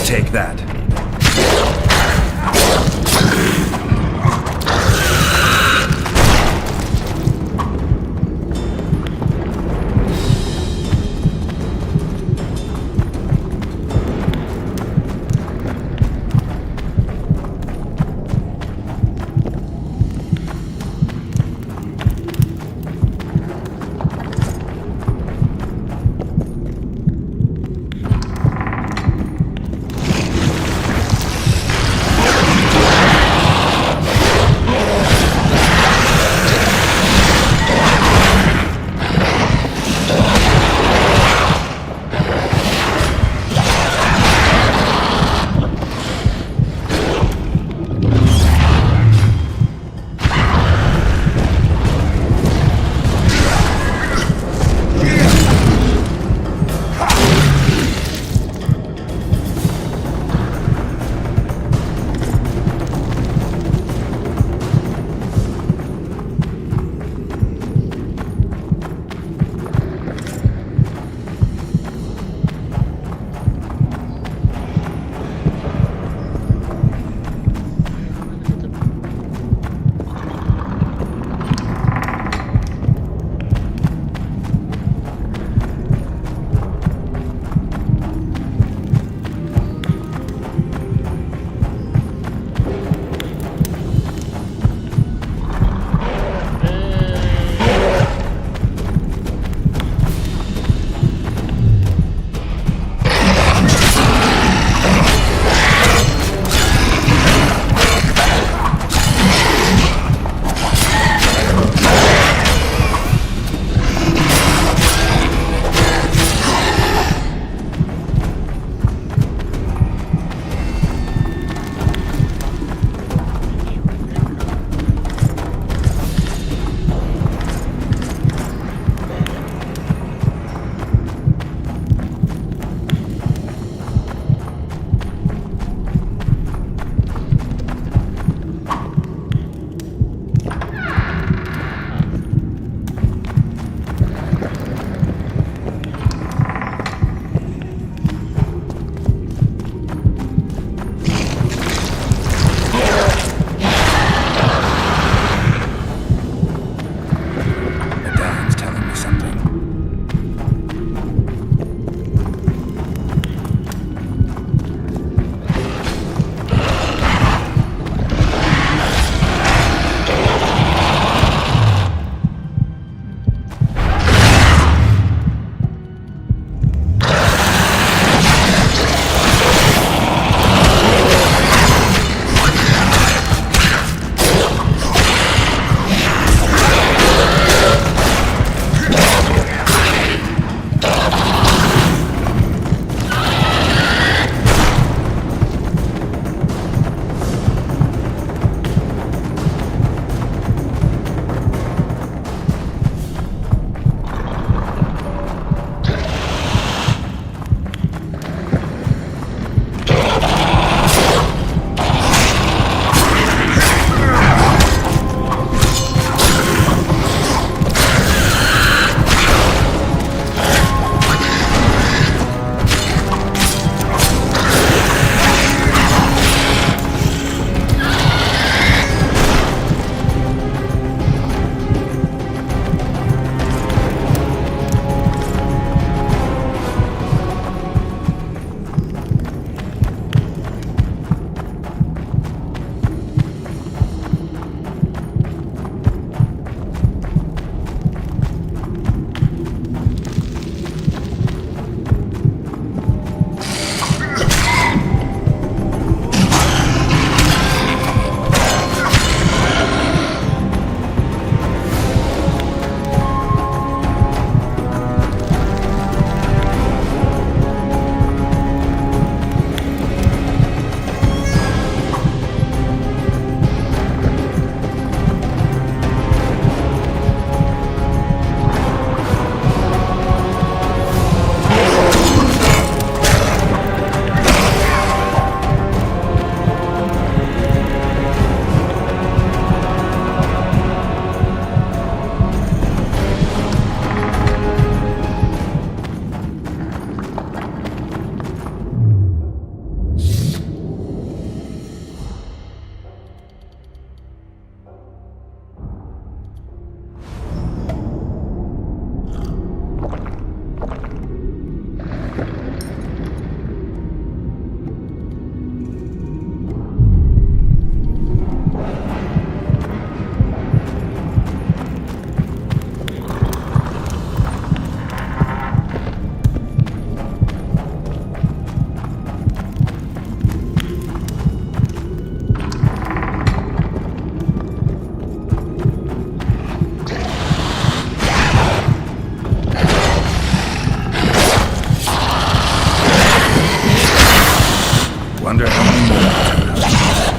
Take that. Wonder how many more will turn up.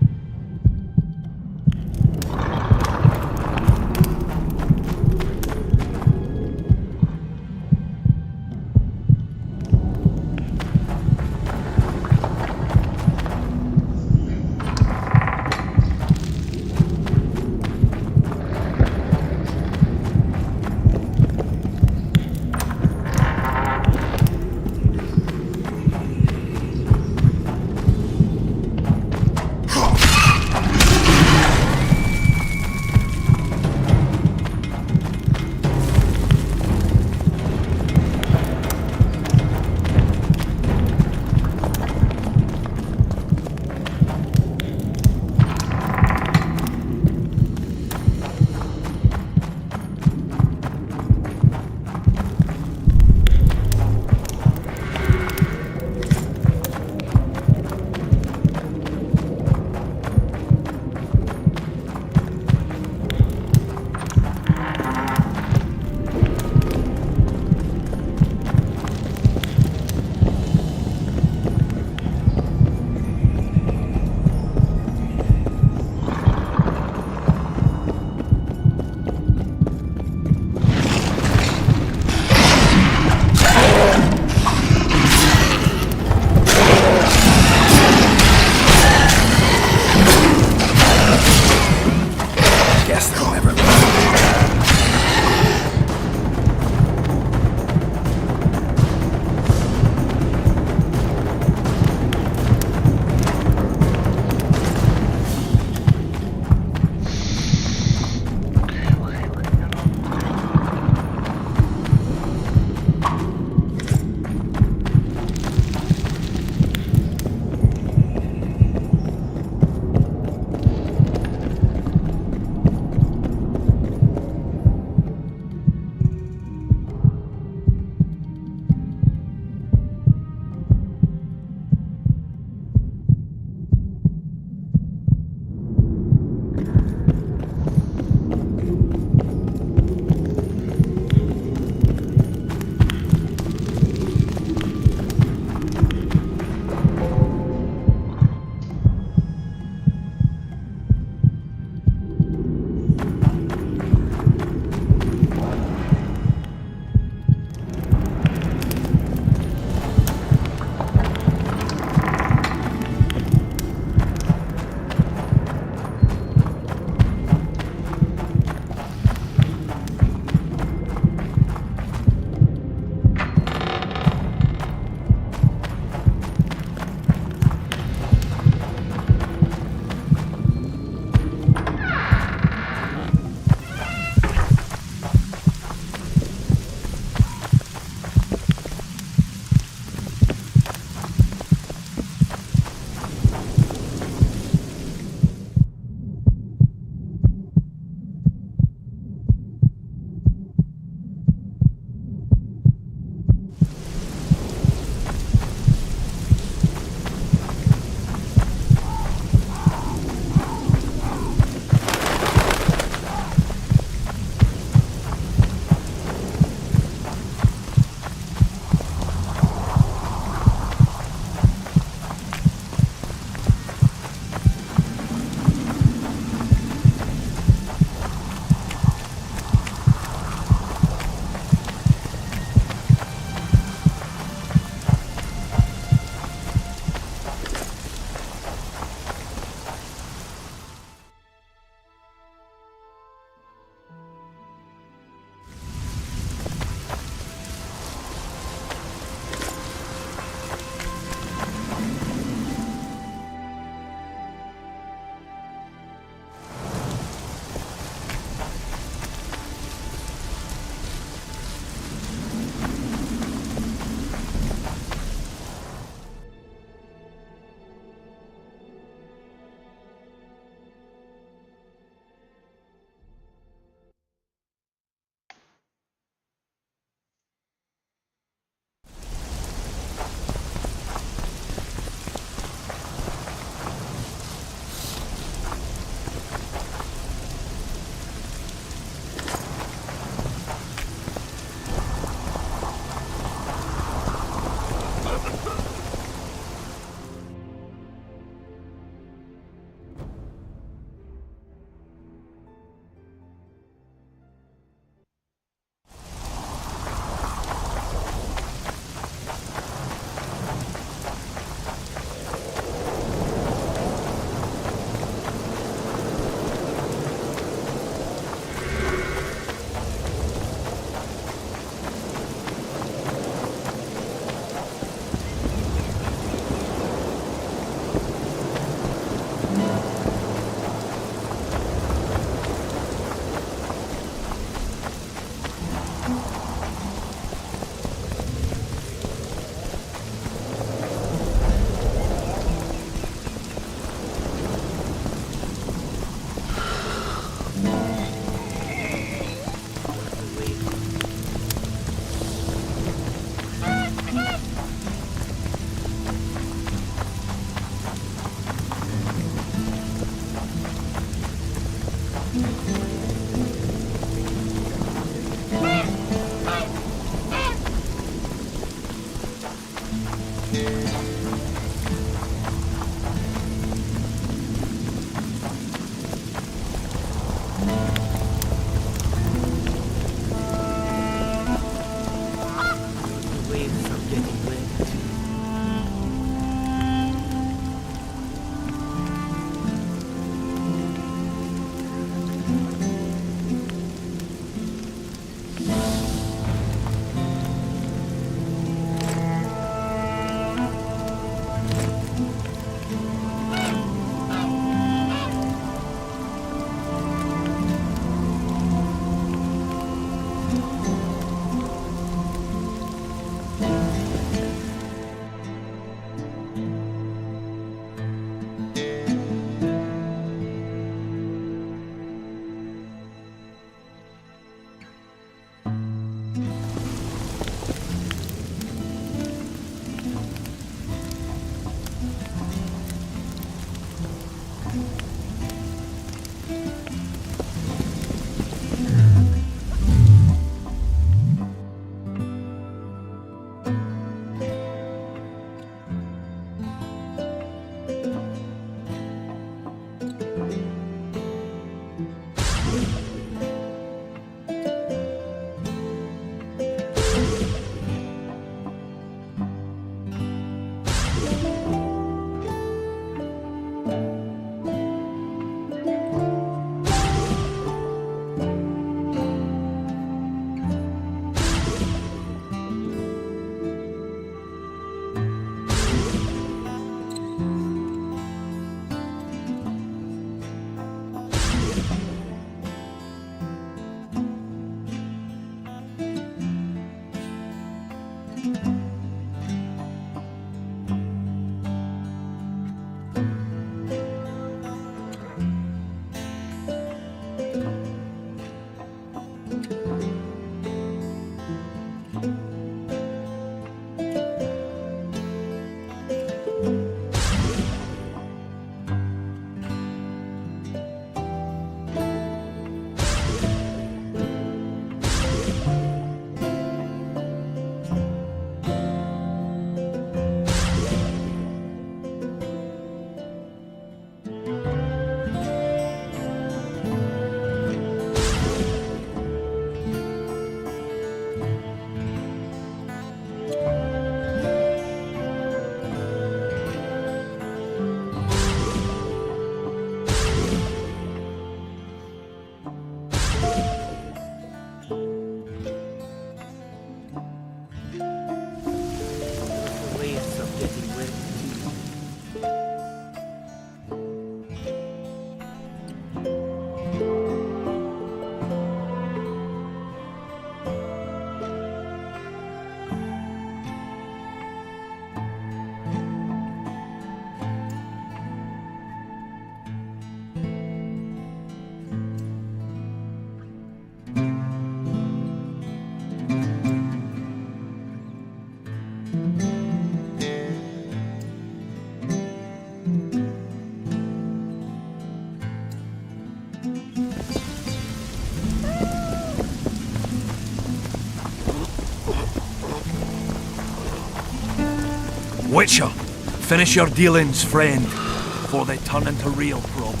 Witcher, finish your dealings, friend, before they turn into real problems.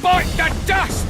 Bite the dust!